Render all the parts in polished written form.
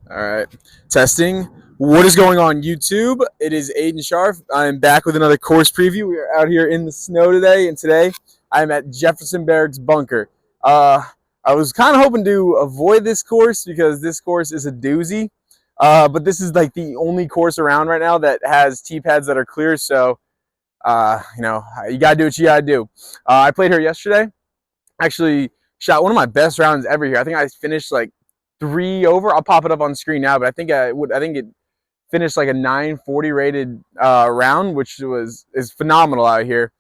All right, testing. What is going on, YouTube? It is Aiden Sharf. I'm back with another course preview. We are out here in the snow today, and today I'm at Jefferson Barracks bunker. Uh, I was kind of hoping to avoid this course because this course is a doozy. But this is like the only course around right now that has tee pads that are clear. So, you gotta do what you gotta do. I played here yesterday. Actually, shot one of my best rounds ever here. I think I finished like 3 over. I'll pop it up on screen now, but I think it finished like a 940 rated round, which is phenomenal out here.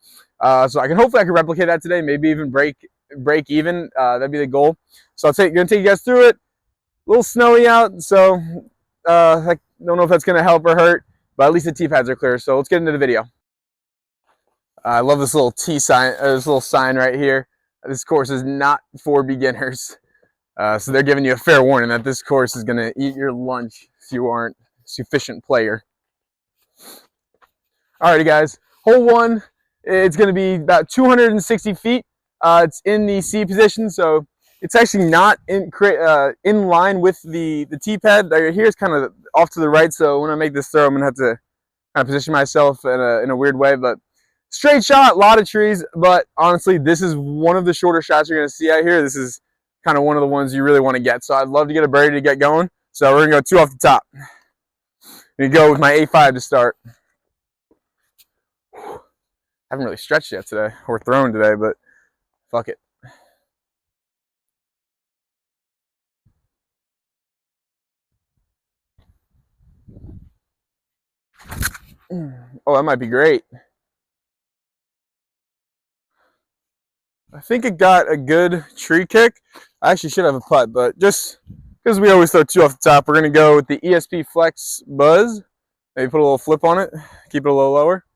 So hopefully I can replicate that today. Maybe even break even. That'd be the goal. So gonna take you guys through it. A little snowy out, so I don't know if that's gonna help or hurt, but at least the tee pads are clear. So let's get into the video. I love this little this little sign right here. This course is not for beginners. So they're giving you a fair warning that this course is going to eat your lunch if you aren't a sufficient player. Alrighty, guys. Hole one, it's going to be about 260 feet. It's in the C position, so it's actually not in line with the tee pad. Right here is kind of off to the right, so when I make this throw, I'm going to have to kind of position myself in a weird way. But straight shot, a lot of trees, but honestly, this is one of the shorter shots you're going to see out here. This is kind of one of the ones you really want to get. So I'd love to get a birdie to get going. So we're going to go 2 off the top. I'm going to go with my A5 to start. Haven't really stretched yet today, or thrown today, but fuck it. Oh, that might be great. I think it got a good tree kick. I actually should have a putt, but just because we always throw 2 off the top, we're going to go with the ESP Flex Buzz. Maybe put a little flip on it, keep it a little lower.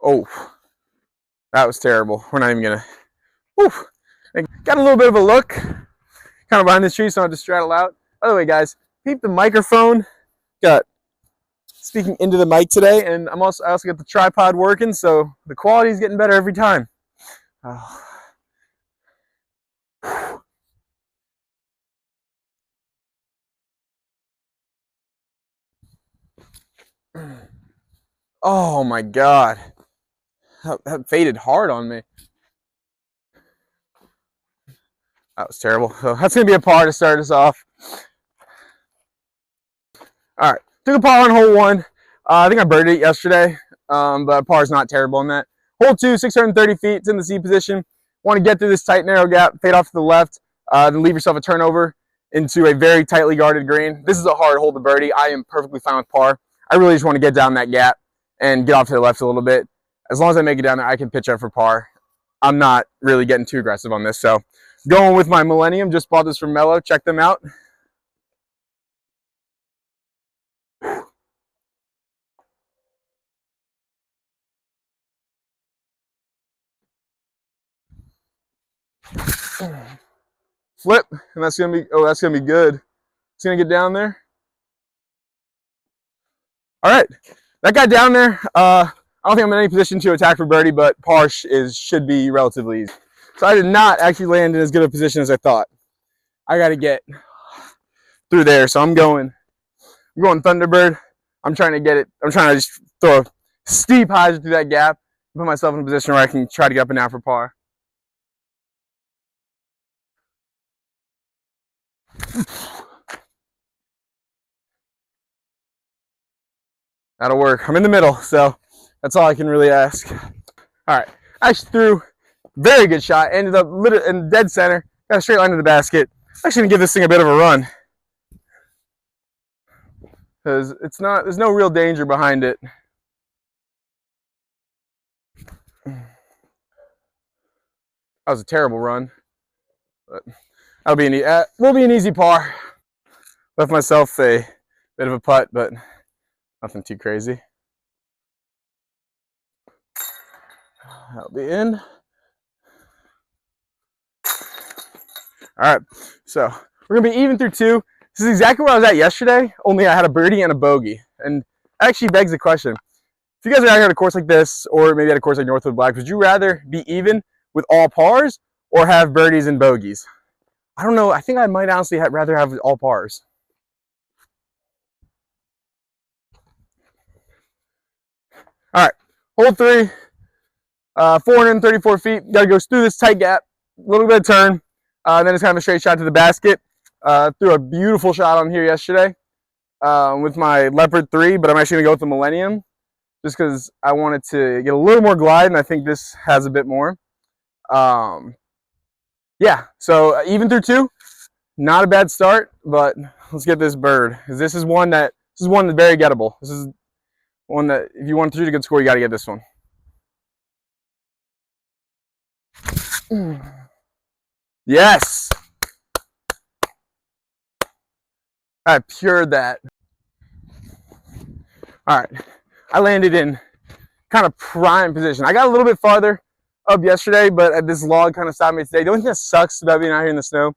Oh, that was terrible. We're not even going to. Got a little bit of a look, kind of behind this tree, so I have to straddle out. By the way, guys, peep the microphone. Got speaking into the mic today, and I also got the tripod working, so the quality is getting better every time. Oh my god, that faded hard on me. That was terrible. So that's gonna be a par to start us off. All right, took a par on hole 1. I think I birdied it yesterday, but par is not terrible on that. Hole 2, 630 feet. It's in the C position. Want to get through this tight, narrow gap, fade off to the left, then leave yourself a turnover into a very tightly guarded green. This is a hard hole to birdie. I am perfectly fine with par. I really just want to get down that gap and get off to the left a little bit. As long as I make it down there, I can pitch up for par. I'm not really getting too aggressive on this. So going with my Millennium. Just bought this from Mello. Check them out. Flip, and that's gonna be good. It's gonna get down there. All right, that got down there. I don't think I'm in any position to attack for birdie, but par should be relatively easy. So I did not actually land in as good a position as I thought. I got to get through there, so I'm going Thunderbird. I'm trying to get it. I'm trying to just throw a steep hyzer through that gap, put myself in a position where I can try to get up and down for par. That'll work. I'm in the middle, so that's all I can really ask. All right, I actually threw very good shot. Ended up in dead center. Got a straight line to the basket. I'm actually gonna give this thing a bit of a run because there's no real danger behind it. That was a terrible run, but will be an easy par. Left myself a bit of a putt, but nothing too crazy. That'll be in. All right, so we're gonna be even through 2. This is exactly where I was at yesterday, only I had a birdie and a bogey. And actually begs the question, if you guys are out here at a course like this, or maybe at a course like Northwood Black, would you rather be even with all pars or have birdies and bogeys? I don't know. I think I might honestly rather have all pars. All right, hole 3, 434 feet. Got to go through this tight gap, a little bit of turn, then it's kind of a straight shot to the basket. Threw a beautiful shot on here yesterday with my Leopard 3, but I'm actually going to go with the Millennium just because I wanted to get a little more glide, and I think this has a bit more. Yeah, so even through 2, not a bad start, but let's get this bird, because this is one that's very gettable. This is one that if you want to shoot a good score, you got to get this one. Yes. I pured that. All right, I landed in kind of prime position. I got a little bit farther up yesterday, but this log kind of stopped me today. The only thing that sucks about being out here in the snow,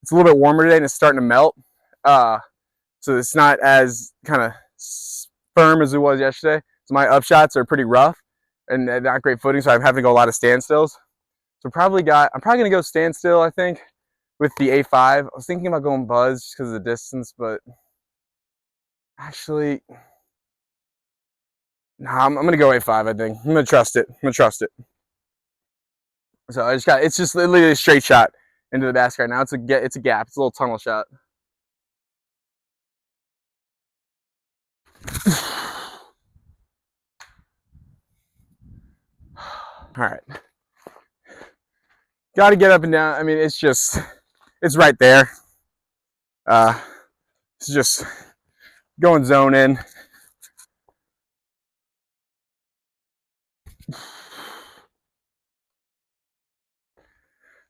it's a little bit warmer today and it's starting to melt. So it's not as kind of firm as it was yesterday. So my upshots are pretty rough and not great footing, so I'm having to go a lot of standstills. So I'm probably gonna go standstill, I think, with the A5. I was thinking about going buzz just because of the distance, but actually, nah, I'm gonna go A5. I think I'm gonna trust it. So it's just literally a straight shot into the basket right now. It's a gap. It's a little tunnel shot. All right. Got to get up and down. I mean, it's right there. It's just going zone in.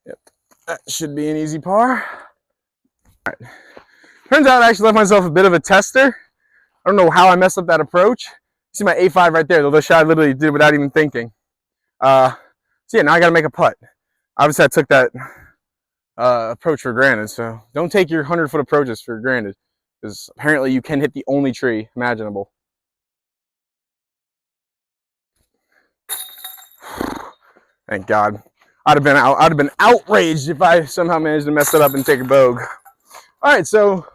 Yep, that should be an easy par. All right. Turns out I actually left myself a bit of a tester. I don't know how I messed up that approach. See my A5 right there. The shot I literally did without even thinking. So yeah, now I got to make a putt. Obviously, I took that approach for granted. So don't take your 100-foot approaches for granted, because apparently you can hit the only tree imaginable. Thank God. I'd have been outraged if I somehow managed to mess it up and take a bogue. All right, so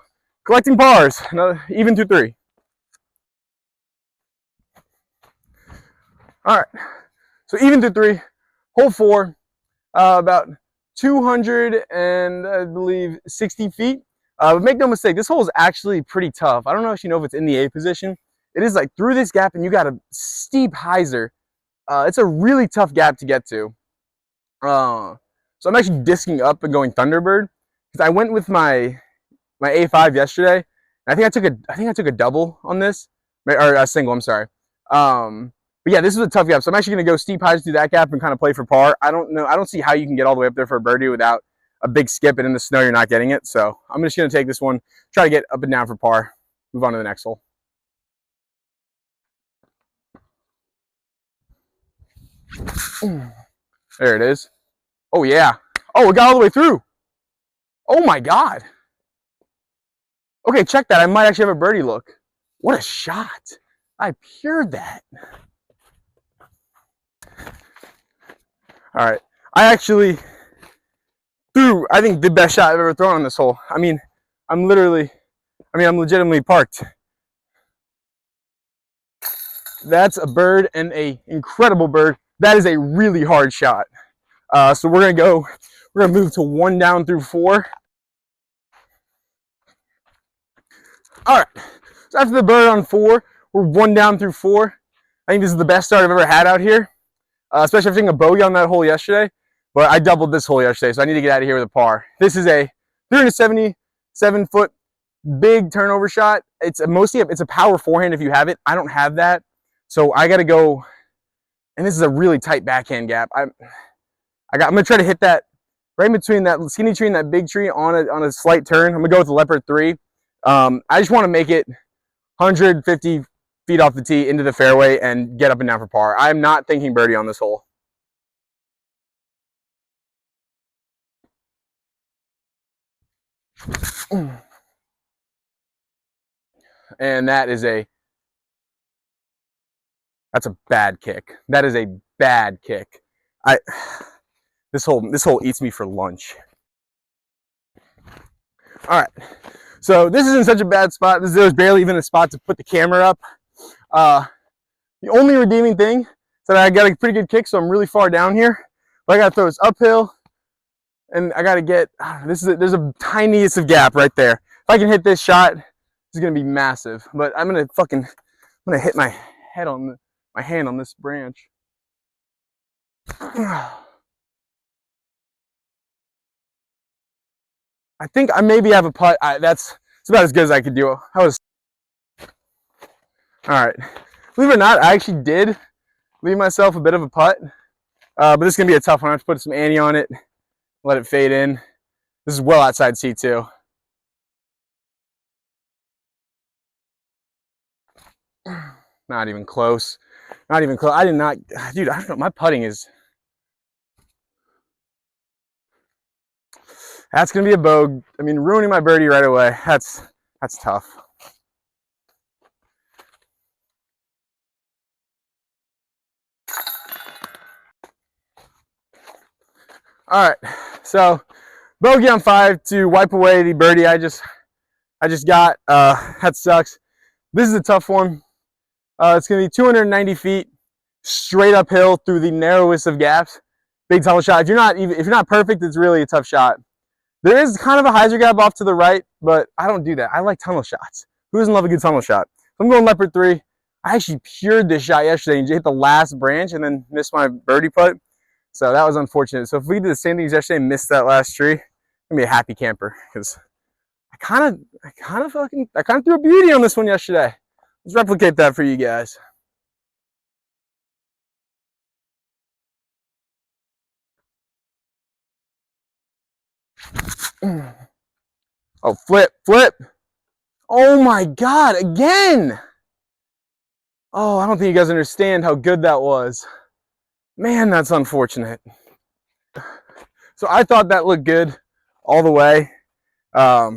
collecting pars, even through 3. All right, so even through 3, hole 4, about 200 and I believe 60 feet. But make no mistake, this hole is actually pretty tough. I don't actually know if it's in the A position. It is like through this gap, and you got a steep hyzer. It's a really tough gap to get to. So I'm actually disking up and going Thunderbird because I went with my A5 yesterday. And I think I took a double on this, or a single. I'm sorry. But yeah, this is a tough gap. So I'm actually going to go steep hyzer through that gap and kind of play for par. I don't see how you can get all the way up there for a birdie without a big skip, and in the snow you're not getting it. So I'm just going to take this one, try to get up and down for par, move on to the next hole. There it is. Oh yeah. Oh, it got all the way through. Oh my God. Okay, check that. I might actually have a birdie look. What a shot. I pured that. All right. I actually threw, I think, the best shot I've ever thrown on this hole. I mean, I'm legitimately parked. That's a bird, and an incredible bird. That is a really hard shot. So we're gonna move to 1 down through 4. All right. So after the bird on 4, we're 1 down through 4. I think this is the best start I've ever had out here, especially after taking a bogey on that hole yesterday. But I doubled this hole yesterday, so I need to get out of here with a par. This is a 377-foot big turnover shot. It's a power forehand if you have it. I don't have that, so I got to go. And this is a really tight backhand gap. I'm gonna try to hit that right in between that skinny tree and that big tree on a slight turn. I'm gonna go with the Leopard 3. I just want to make it 150 feet off the tee into the fairway and get up and down for par. I'm not thinking birdie on this hole. And that is a That's a bad kick. That is a bad kick. This hole eats me for lunch. All right. So this isn't such a bad spot. There's barely even a spot to put the camera up. The only redeeming thing is that I got a pretty good kick, so I'm really far down here. But I got to throw this uphill, and I got to get, there's a tiniest of gap right there. If I can hit this shot, it's going to be massive. But I'm going to hit my head on my hand on this branch. I think I maybe have a putt. That's about as good as I could do. All right. Believe it or not, I actually did leave myself a bit of a putt. But this is going to be a tough one. I have to put some ante on it, let it fade in. This is well outside C2. Not even close. Not even close. I did not, dude, I don't know. My putting is, that's going to be a bogey. I mean, ruining my birdie right away. That's tough. All right, so bogey on 5 to wipe away the birdie I just got. That sucks. This is a tough one. It's going to be 290 feet straight uphill through the narrowest of gaps. Big tunnel shot. If you're not perfect, it's really a tough shot. There is kind of a hyzer gap off to the right, but I don't do that. I like tunnel shots. Who doesn't love a good tunnel shot? So I'm going leopard 3. I actually pured this shot yesterday and hit the last branch and then missed my birdie putt. So that was unfortunate. So if we did the same thing as yesterday and missed that last tree, I'm gonna be a happy camper because I kind of threw a beauty on this one yesterday. Let's replicate that for you guys. Oh, flip. Oh my God, again. Oh, I don't think you guys understand how good that was. Man, that's unfortunate. So I thought that looked good all the way. But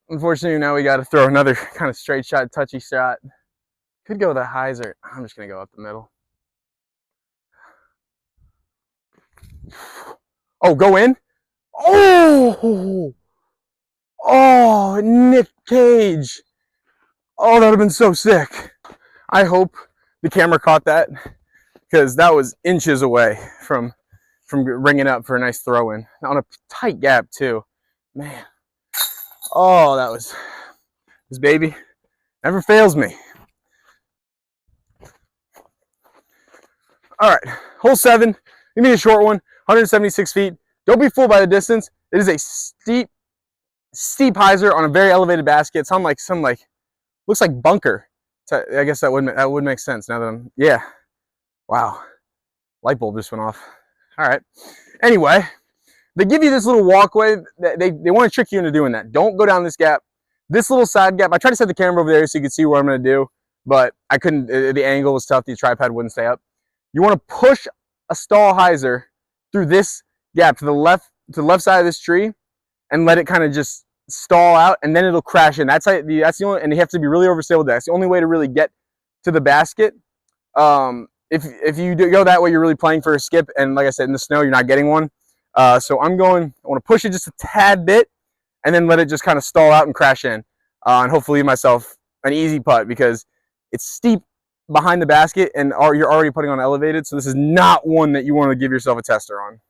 unfortunately now we got to throw another kind of straight shot, touchy shot. Could go with a hyzer. I'm just going to go up the middle. Oh, go in. Oh, Nick Cage. Oh, that would have been so sick. I hope the camera caught that because that was inches away from ringing up for a nice throw in on a tight gap too. Man. Oh, this baby never fails me. All right, hole 7. Give me a short one, 176 feet. Don't be fooled by the distance. It is a steep hyzer on a very elevated basket. It's on like some looks like bunker. I guess that would make sense now that I'm, yeah. Wow, light bulb just went off. All right. Anyway, they give you this little walkway. They want to trick you into doing that. Don't go down this gap. This little side gap. I tried to set the camera over there so you could see what I'm going to do, but I couldn't. The angle was tough. The tripod wouldn't stay up. You want to push a stall hyzer through this gap to the left side of this tree, and let it kind of just stall out, and then it'll crash in. That's the only, and you have to be really overstable. That's the only way to really get to the basket. If you go that way, you're really playing for a skip, and like I said, in the snow, you're not getting one. So I want to push it just a tad bit, and then let it just kind of stall out and crash in, and hopefully leave myself an easy putt because it's steep behind the basket, and you're already putting on elevated. So this is not one that you want to give yourself a tester on.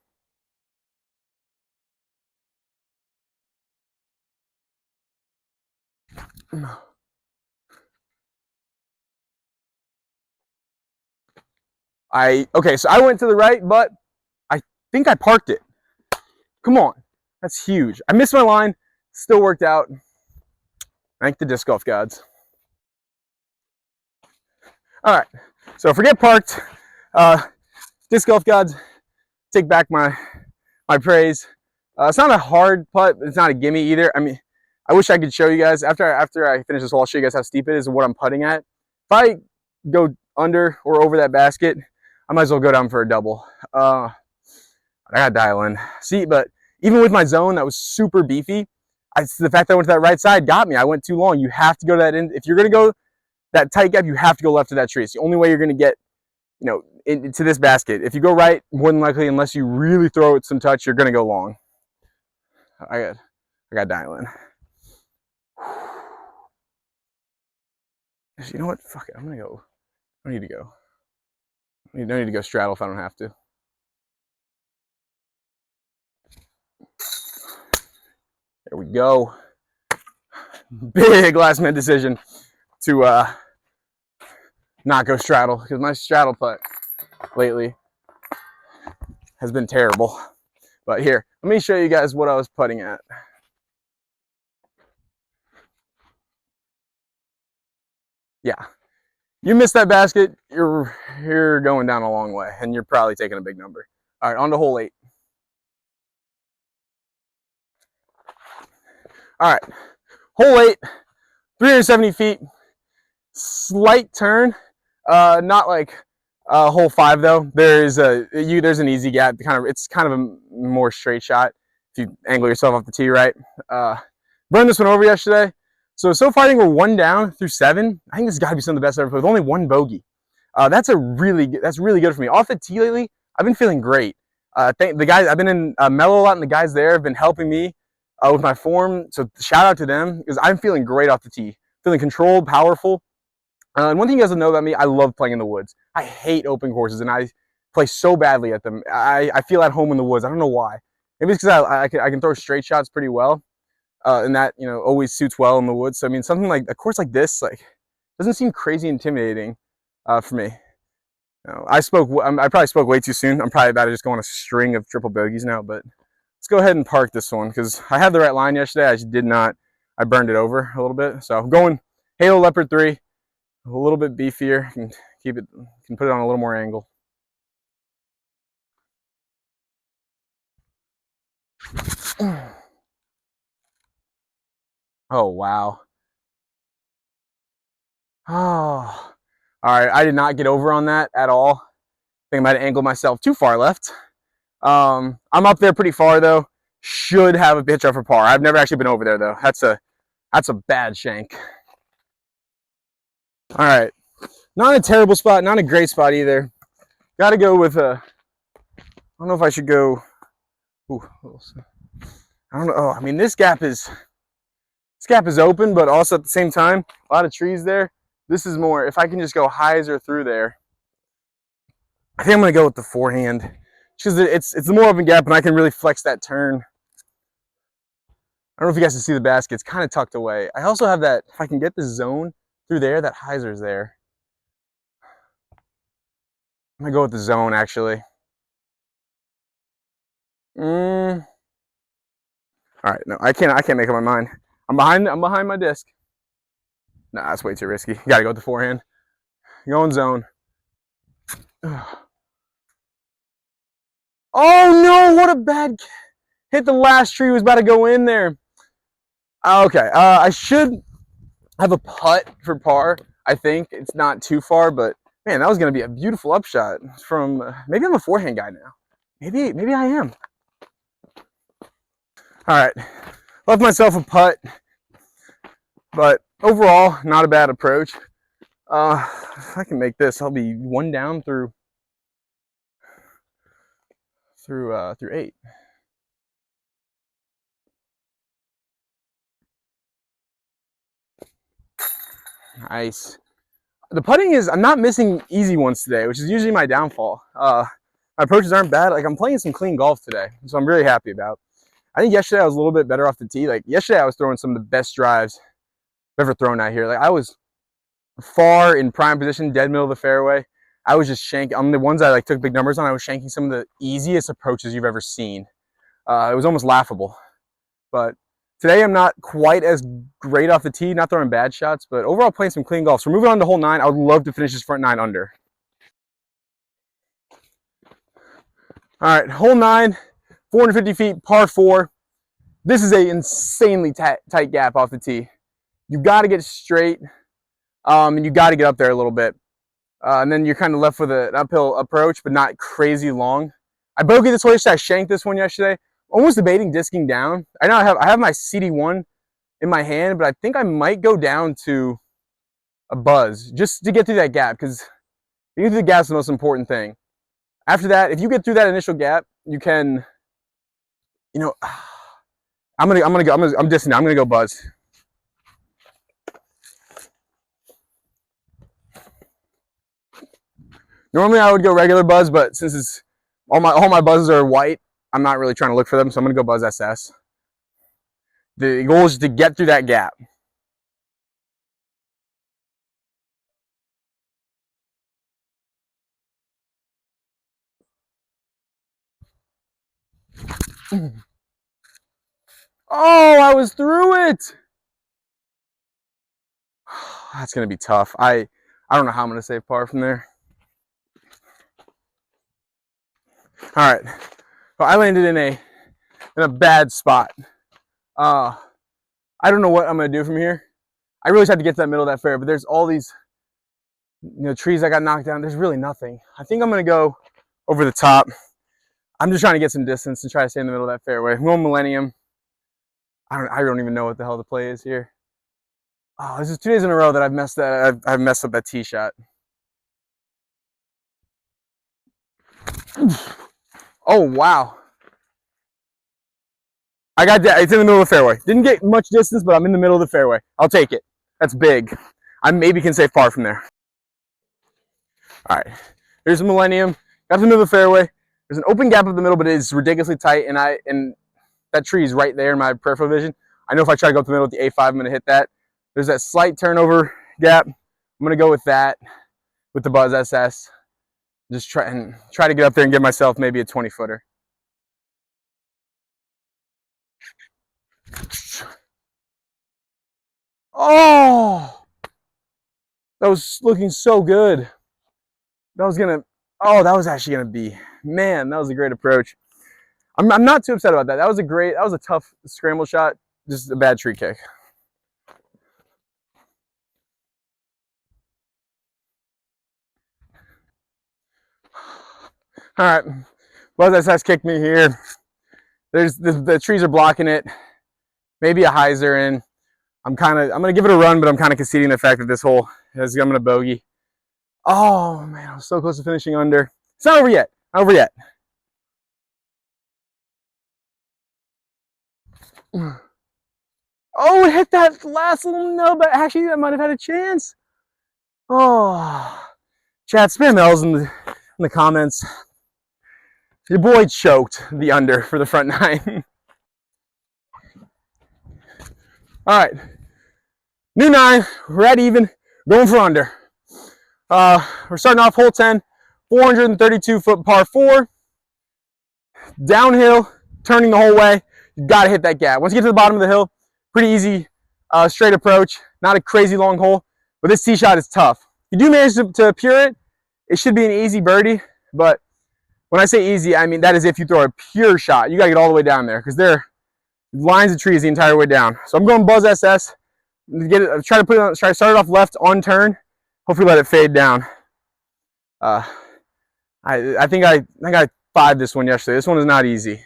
Okay, so I went to the right, but I think I parked it. Come on, that's huge. I missed my line, still worked out. Thank the disc golf gods. All right, so forget parked. Disc golf gods, take back my praise. It's not a hard putt, but it's not a gimme either. I mean, I wish I could show you guys after I finish this hole. I'll show you guys how steep it is and what I'm putting at. If I go under or over that basket, I might as well go down for a double. I gotta dial in. See, but even with my zone that was super beefy, the fact that I went to that right side got me. I went too long. You have to go to that end. If you're gonna go that tight gap, you have to go left of that tree. It's the only way you're going to get, into this basket. If you go right, more than likely, unless you really throw it some touch, you're going to go long. I got dial in. You know what? Fuck it. I'm going to go. I don't need to go. I don't need to go straddle if I don't have to. There we go. Big last minute decision to not go straddle, because my straddle putt lately has been terrible. But here, let me show you guys what I was putting at. Yeah, you missed that basket, you're going down a long way, and you're probably taking a big number. All right, on to hole 8. All right, hole 8, 370 feet, slight turn, not like hole 5 though. There's an easy gap. It's kind of a more straight shot if you angle yourself off the tee right. Burned this one over yesterday. So far I think we're 1 down through 7. I think this has got to be some of the best I've ever played with only 1 bogey. That's really good for me. Off the tee lately, I've been feeling great. Thank the guys. I've been in Mellow a lot, and the guys there have been helping me with my form. So shout out to them, because I'm feeling great off the tee, feeling controlled, powerful. And one thing you guys will know about me, I love playing in the woods. I hate open courses, and I play so badly at them. I feel at home in the woods. I don't know why. Maybe it's because I can throw straight shots pretty well, and that always suits well in the woods. So I mean, something like a course like this doesn't seem crazy intimidating for me. I probably spoke way too soon. I'm probably about to just go on a string of triple bogeys now. But let's go ahead and park this one, because I had the right line yesterday. I just did not. I burned it over a little bit. So I'm going Halo Leopard 3. A little bit beefier, can put it on a little more angle. Oh wow. Oh, all right. I did not get over on that at all. I think I might have angled myself too far left. I'm up there pretty far though. Should have a pitch up for par. I've never actually been over there though. That's a bad shank. All right. Not a terrible spot, not a great spot either. Got to go with I don't know if I should go. Ooh, I don't know. Oh, I mean, this gap is open, but also at the same time, a lot of trees there. This is more. If I can just go hyzer through there, I think I'm gonna go with the forehand, because it's the more open gap, and I can really flex that turn. I don't know if you guys can see the basket. It's kind of tucked away. I also have that. If I can get the zone through there, that hyzer's there. I'm gonna go with the zone actually. All right, no, I can't make up my mind. I'm behind my disc. Nah, that's way too risky. You gotta go with the forehand. Going zone. Oh no! What a bad hit! The last tree was about to go in there. Okay, I should have a putt for par. I think it's not too far, but man, that was gonna be a beautiful upshot from. Maybe I'm a forehand guy now. Maybe I am. All right, left myself a putt, but overall, not a bad approach. If I can make this, I'll be 1 down through 8. Nice. The putting is, I'm not missing easy ones today, which is usually my downfall. My approaches aren't bad. Like, I'm playing some clean golf today, so I'm really happy about. I think yesterday I was a little bit better off the tee. Like yesterday I was throwing some of the best drives I've ever thrown out here. Like I was far in prime position, dead middle of the fairway. I was just shanking. On the ones I took big numbers on, I was shanking some of the easiest approaches you've ever seen. It was almost laughable. But today I'm not quite as great off the tee, not throwing bad shots, but overall playing some clean golf. So moving on to hole 9, I would love to finish this front 9 under. All right, hole 9, 450 feet, par 4. This is a insanely tight gap off the tee. You got to get straight, and you got to get up there a little bit. And then you're kind of left with an uphill approach, but not crazy long. I bogeyed this one yesterday. I shanked this one yesterday. Almost debating disking down. I know I have my CD1 in my hand, but I think I might go down to a buzz just to get through that gap, because you get through the gap is the most important thing. After that, if you get through that initial gap, you can, you know, I'm dissing now. I'm gonna go buzz. Normally I would go regular buzz, but since it's all my buzzes are white, I'm not really trying to look for them, so I'm gonna go buzz SS. The goal is to get through that gap. Oh, I was through it. That's gonna be tough. I don't know how I'm gonna save par from there. All right, well, I landed in a bad spot. I don't know what I'm gonna do from here. I really just had to get to that middle of that fairway, but there's all these trees that got knocked down. There's really nothing. I think I'm gonna go over the top. I'm just trying to get some distance and try to stay in the middle of that fairway. I'm going Millennium. I don't even know what the hell the play is here. Oh, this is 2 days in a row that I've messed up that tee shot. Oh wow! I got that. It's in the middle of the fairway. Didn't get much distance, but I'm in the middle of the fairway. I'll take it. That's big. I maybe can save par from there. All right. Here's a Millennium. Got to the middle of the fairway. There's an open gap up the middle, but it is ridiculously tight, and that tree is right there in my peripheral vision. I know if I try to go up the middle with the A5, I'm going to hit that. There's that slight turnover gap. I'm going to go with that, with the Buzz SS. Just try to get up there and give myself maybe a 20-footer. Oh, that was looking so good. That was actually gonna be, man, that was a great approach. I'm not too upset about that. That was a tough scramble shot, just a bad tree kick. All right, Buzz SS kicked me here. There's the trees are blocking it. Maybe a hyzer in. I'm gonna give it a run, but I'm kind of conceding the fact that this hole I'm gonna bogey. Oh man, I was so close to finishing under. It's not over yet. Not over yet. Oh, it hit that last little nub, but actually I might have had a chance. Oh, chat, spam L's in the comments. Your boy choked the under for the front nine. All right, new 9, we're at even, going for under. We're starting off hole 10, 432-foot par 4. Downhill, turning the whole way. You gotta hit that gap. Once you get to the bottom of the hill, pretty easy, straight approach. Not a crazy long hole, but this tee shot is tough. If you do manage to pure it, it should be an easy birdie. But when I say easy, I mean that is if you throw a pure shot. You gotta get all the way down there because there are lines of trees the entire way down. So I'm going Buzz SS. Try to start it off left on turn. Hopefully let it fade down. I think I 5'd this one yesterday. This one is not easy.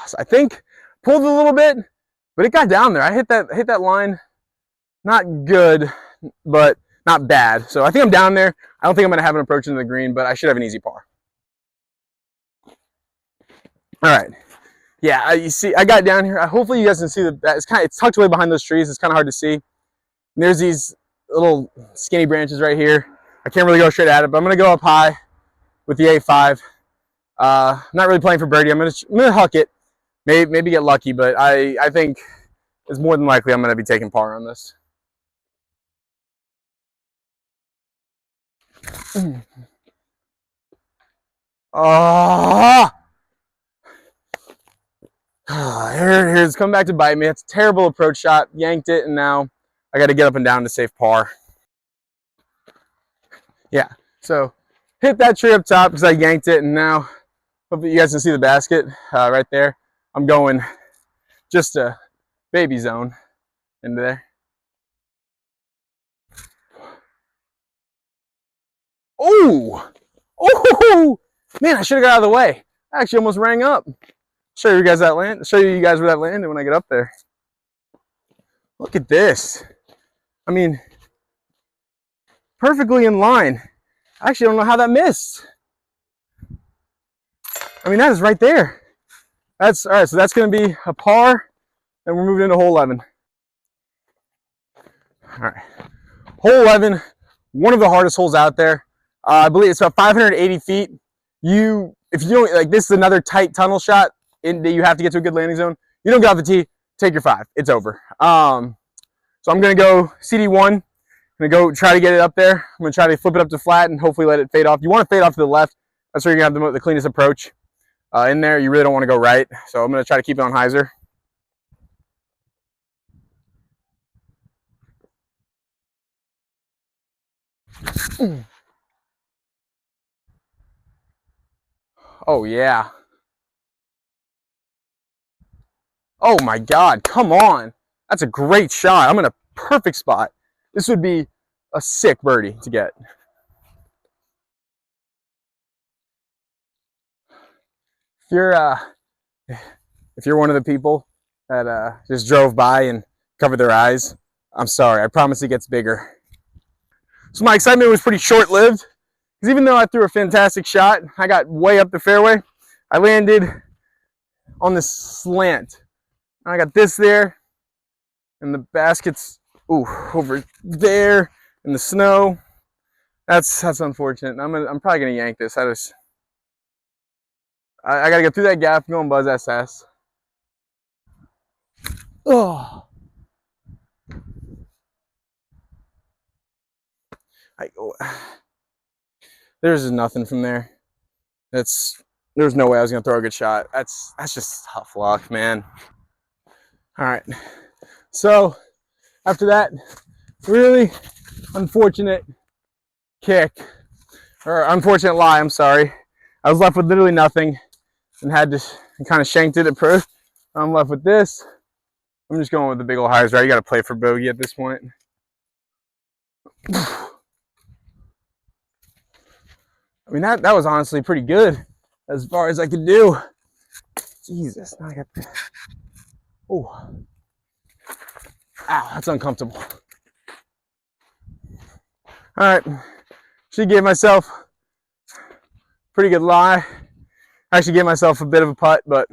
So I think pulled a little bit, but it got down there. I hit that line, not good, but not bad. So I think I'm down there. I don't think I'm gonna have an approach into the green, but I should have an easy par. All right. Yeah, you see, I got down here. Hopefully you guys can see that it's tucked away behind those trees. It's kind of hard to see. And there's these little skinny branches right here. I can't really go straight at it, but I'm gonna go up high with the A5. Not really playing for birdie. I'm gonna huck it. Maybe get lucky, but I think it's more than likely I'm gonna be taking par on this. Oh! Here's coming back to bite me. It's a terrible approach shot. Yanked it, and now I got to get up and down to save par. Yeah, so hit that tree up top because I yanked it, and now hopefully you guys can see the basket right there. I'm going just a baby zone into there. Oh! Oh, man, I should have got out of the way. I actually almost rang up. Show you guys that land. Show you guys where that landed when I get up there. Look at this. I mean, perfectly in line. I actually don't know how that missed. I mean, that is right there. That's all right. So that's going to be a par, and we're moving into hole 11. All right, hole 11, one of the hardest holes out there. I believe it's about 580 feet. If you don't like, this is another tight tunnel shot that you have to get to a good landing zone. You don't get off the tee, take your 5. It's over. So I'm gonna go CD1. I'm gonna go try to get it up there. I'm gonna try to flip it up to flat and hopefully let it fade off. You want to fade off to the left. That's where you're gonna have the cleanest approach. In there, you really don't want to go right. So I'm gonna try to keep it on hyzer. Oh yeah. Oh my God, come on. That's a great shot. I'm in a perfect spot. This would be a sick birdie to get. If you're one of the people that just drove by and covered their eyes, I'm sorry. I promise it gets bigger. So my excitement was pretty short-lived, because even though I threw a fantastic shot, I got way up the fairway. I landed on this slant. I got this there, and the basket's over there in the snow. That's unfortunate. I'm probably gonna yank this. I gotta get through that gap, go and buzz SS. Oh. There's nothing from there. There's no way I was gonna throw a good shot. That's just tough luck, man. All right. So after that really unfortunate kick, or unfortunate lie, I'm sorry, I was left with literally nothing and had to kind of shanked it at first. I'm left with this. I'm just going with the big old hyzer. Right? You got to play for bogey at this point. I mean, that was honestly pretty good as far as I could do. Jesus, now I got this. Oh, ow, that's uncomfortable. All right, she gave myself a pretty good lie. I actually gave myself a bit of a putt, but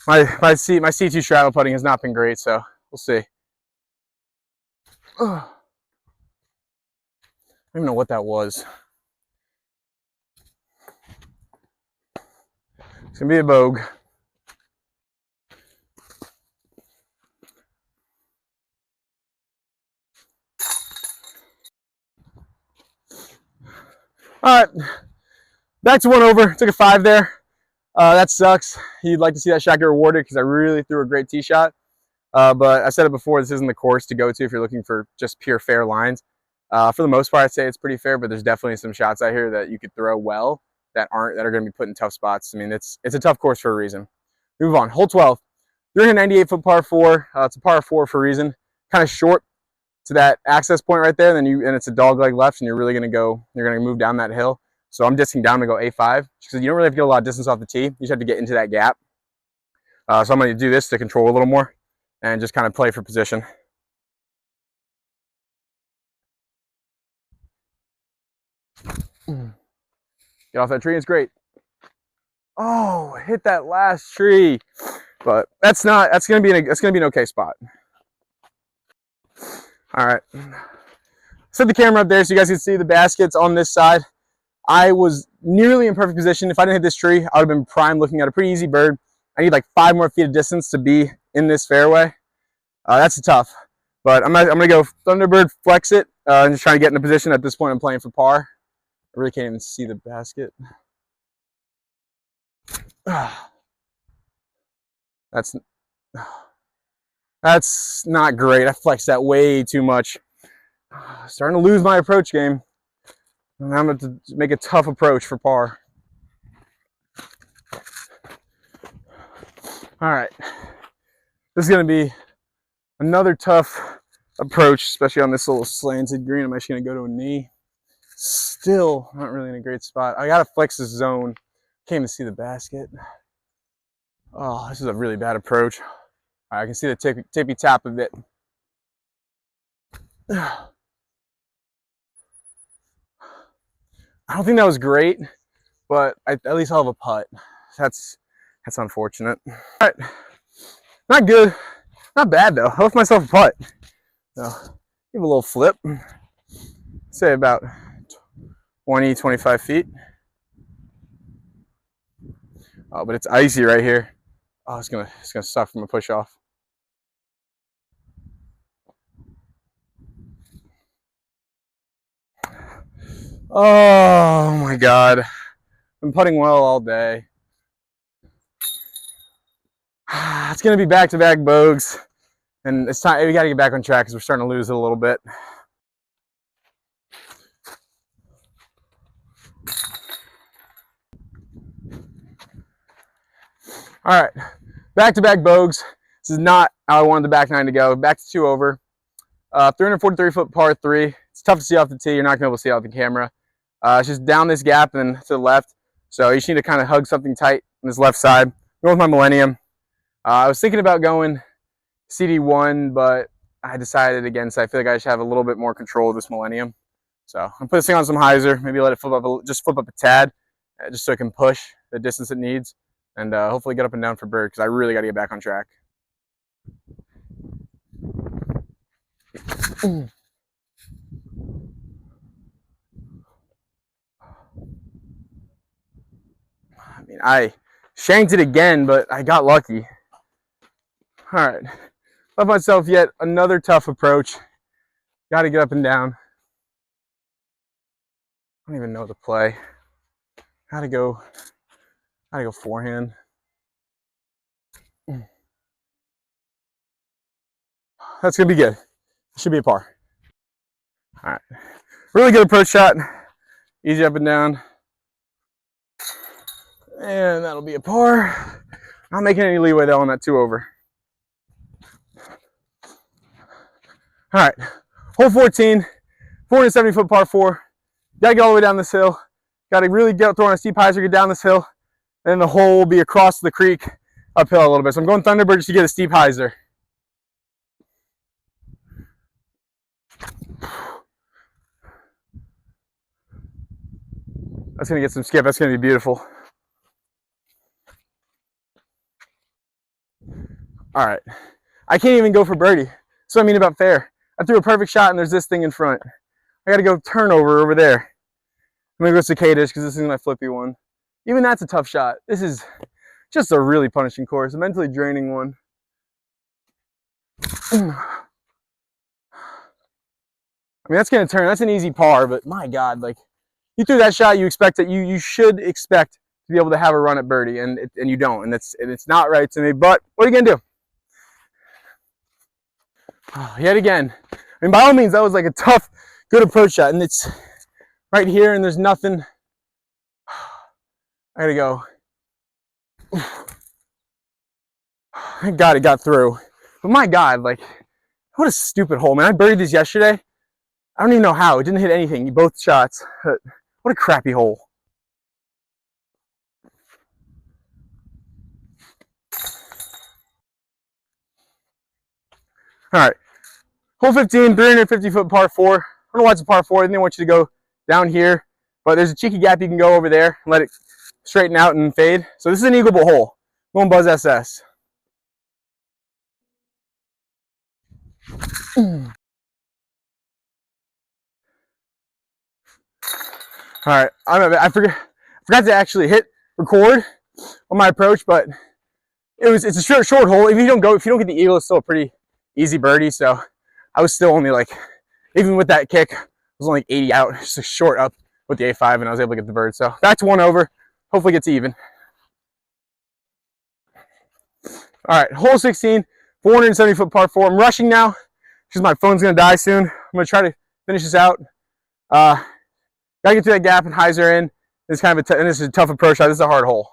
my C2 straddle putting has not been great, so we'll see. I don't even know what that was. It's gonna be a bogue. All right, back to 1 over. Took a 5 there. That sucks. You'd like to see that shot get rewarded because I really threw a great tee shot. But I said it before, this isn't the course to go to if you're looking for just pure fair lines. For the most part, I'd say it's pretty fair, but there's definitely some shots out here that you could throw well that are going to be put in tough spots. I mean, it's a tough course for a reason. Move on. Hole 12, 398-foot par 4. It's a par 4 for a reason. Kind of short to that access point right there, and it's a dog leg left, and you're going to move down that hill. So I'm disking down to go A5 because you don't really have to get a lot of distance off the tee. You just have to get into that gap. So I'm going to do this to control a little more and just kind of play for position. Get off that tree, it's great. Oh, hit that last tree. But that's gonna be an okay spot. All right. Set the camera up there so you guys can see the baskets on this side. I was nearly in perfect position. If I didn't hit this tree, I would have been prime looking at a pretty easy bird. I need like 5 more feet of distance to be in this fairway. That's tough. But I'm gonna go Thunderbird, flex it, and just trying to get in a position. At this point, I'm playing for par. I really can't even see the basket. That's not great. I flexed that way too much. Starting to lose my approach game. And I'm going to make a tough approach for par. All right. This is going to be another tough approach, especially on this little slanted green. I'm actually going to go to a knee. Still not really in a great spot. I gotta flex this zone. Can't even see the basket. Oh, this is a really bad approach. All right, I can see the tippy tap of it. I don't think that was great, but at least I'll have a putt. That's unfortunate. All right, not good, not bad though. I left myself a putt. So give a little flip. Say about 20, 25 feet. Oh, but it's icy right here. Oh, it's gonna suck from a push off. Oh my God. I've been putting well all day. It's gonna be back-to-back bogeys, and it's time. We got to get back on track because we're starting to lose it a little bit. All right, back-to-back bogeys. This is not how I wanted the back nine to go. Back to 2 over. 343-foot par 3. It's tough to see off the tee. You're not gonna be able to see it off the camera. It's just down this gap and to the left. So you just need to kind of hug something tight on this left side. I'm going with my Millennium. I was thinking about going CD1, but I decided against it. I feel like I should have a little bit more control of this Millennium. So I'm putting this thing on some hyzer, maybe let it flip up, just flip up a tad, just so it can push the distance it needs, and hopefully get up and down for bird, because I really got to get back on track. I mean, I shanked it again, but I got lucky. All right, left myself yet another tough approach. Got to get up and down. I don't even know the play. Gotta go forehand. That's gonna be good. Should be a par. All right, really good approach shot. Easy up and down. And that'll be a par. Not making any leeway though on that 2 over. All right, hole 14, 470-foot par 4. Gotta get all the way down this hill. Gotta really get throwing a steep hyzer, get down this hill. And then the hole will be across the creek, uphill a little bit. So I'm going Thunderbird just to get a steep hyzer. That's gonna get some skip. That's gonna be beautiful. All right, I can't even go for birdie. So I mean about fair. I threw a perfect shot and there's this thing in front. I gotta go turnover over there. I'm gonna go Cicadas because this is my flippy one. Even that's a tough shot. This is just a really punishing course, a mentally draining one. I mean, that's gonna turn. That's an easy par, but my God, like you threw that shot, you expect that you should expect to be able to have a run at birdie, and you don't, and it's not right to me. But what are you gonna do? Oh, yet again. I mean, by all means, that was like a tough, good approach shot, and it's right here, and there's nothing. I gotta go. Thank God it got through. But my God, like, what a stupid hole, man. I buried this yesterday. I don't even know how. It didn't hit anything, both shots. But what a crappy hole. All right. Hole 15, 350-foot par 4. I don't know why it's a par 4. I think they want you to go down here. But there's a cheeky gap you can go over there and let it straighten out and fade. So this is an eagleable hole. Going Buzz SS. All right, I forgot to actually hit record on my approach, but it's a short hole. If you don't get the eagle, it's still a pretty easy birdie. So I was still only like, even with that kick, I was only like 80 out, just a short up with the A5, and I was able to get the bird. So that's 1 over. Hopefully gets even. All right, hole 16, 470-foot par 4. I'm rushing now because my phone's gonna die soon. I'm gonna try to finish this out. Gotta get through that gap and hyzer in. This is kind of and this is a tough approach shot. This is a hard hole.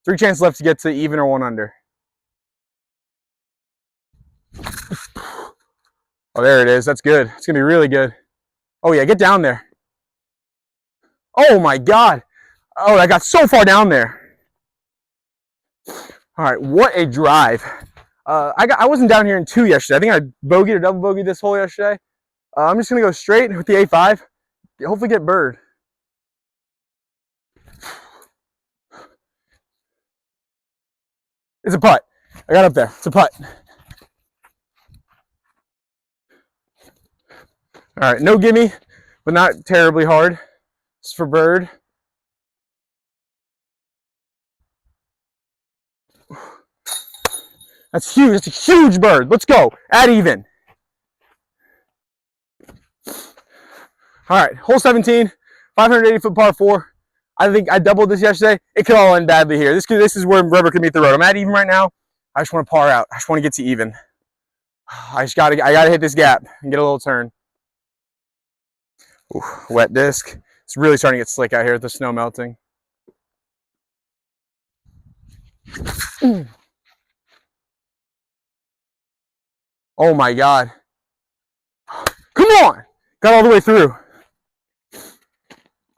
3 chances left to get to even or 1 under. Oh, there it is. That's good. It's gonna be really good. Oh yeah, get down there. Oh my God. Oh, I got so far down there. All right, what a drive. I wasn't down here in 2 yesterday. I think I bogeyed or double bogeyed this hole yesterday. I'm just gonna go straight with the A5. Hopefully get bird. It's a putt. I got up there. It's a putt. All right, no gimme, but not terribly hard. It's for bird. That's huge. That's a huge bird. Let's go. At even. All right, hole 17, 580-foot par 4. I think I doubled this yesterday. It could all end badly here. This is where rubber could meet the road. I'm at even right now. I just want to par out. I just want to get to even. I gotta hit this gap and get a little turn. Ooh, wet disc. It's really starting to get slick out here with the snow melting. Oh my God. Come on. Got all the way through.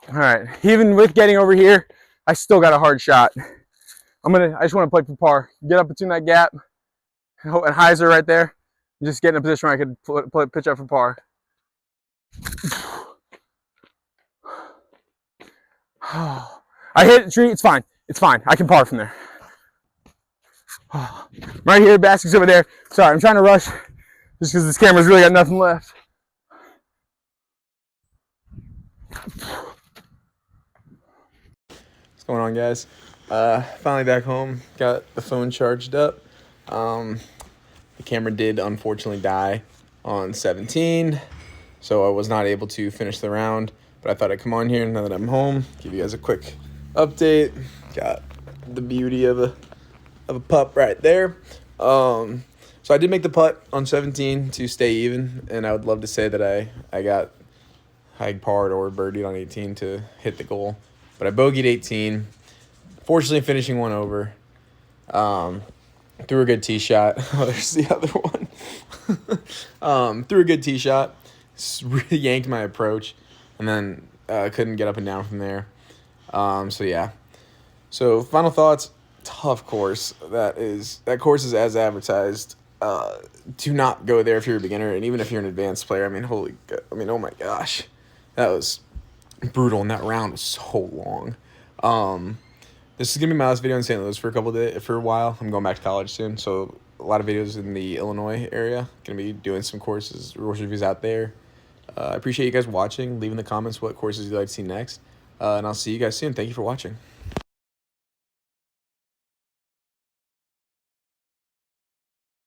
All right, even with getting over here, I still got a hard shot. I just want to play for par. Get up between that gap and hyzer right there. And just get in a position where I could pitch up for par. I hit a tree. It's fine. It's fine. I can par from there. Right here, basket's over there. Sorry, I'm trying to rush just because this camera's really got nothing left. What's going on, guys? Finally back home. Got the phone charged up. The camera did unfortunately die on 17, so I was not able to finish the round. But I thought I'd come on here now that I'm home, give you guys a quick update. Got the beauty of a putt right there. So I did make the putt on 17 to stay even, and I would love to say that I got high parred or birdied on 18 to hit the goal. But I bogeyed 18, fortunately finishing one over. Threw a good tee shot. Oh, there's the other one. Threw a good tee shot. Really yanked my approach, and then couldn't get up and down from there. So yeah. So final thoughts. Tough course. That course is as advertised. Do not go there if you're a beginner, and even if you're an advanced player. Oh my gosh, that was brutal, and that round was so long. This is gonna be my last video in St. Louis for a while. I'm going back to college soon, so a lot of videos in the Illinois area. Gonna be doing some course reviews out there. I appreciate you guys watching. Leave in the comments what courses you'd like to see next, and I'll see you guys soon. Thank you for watching.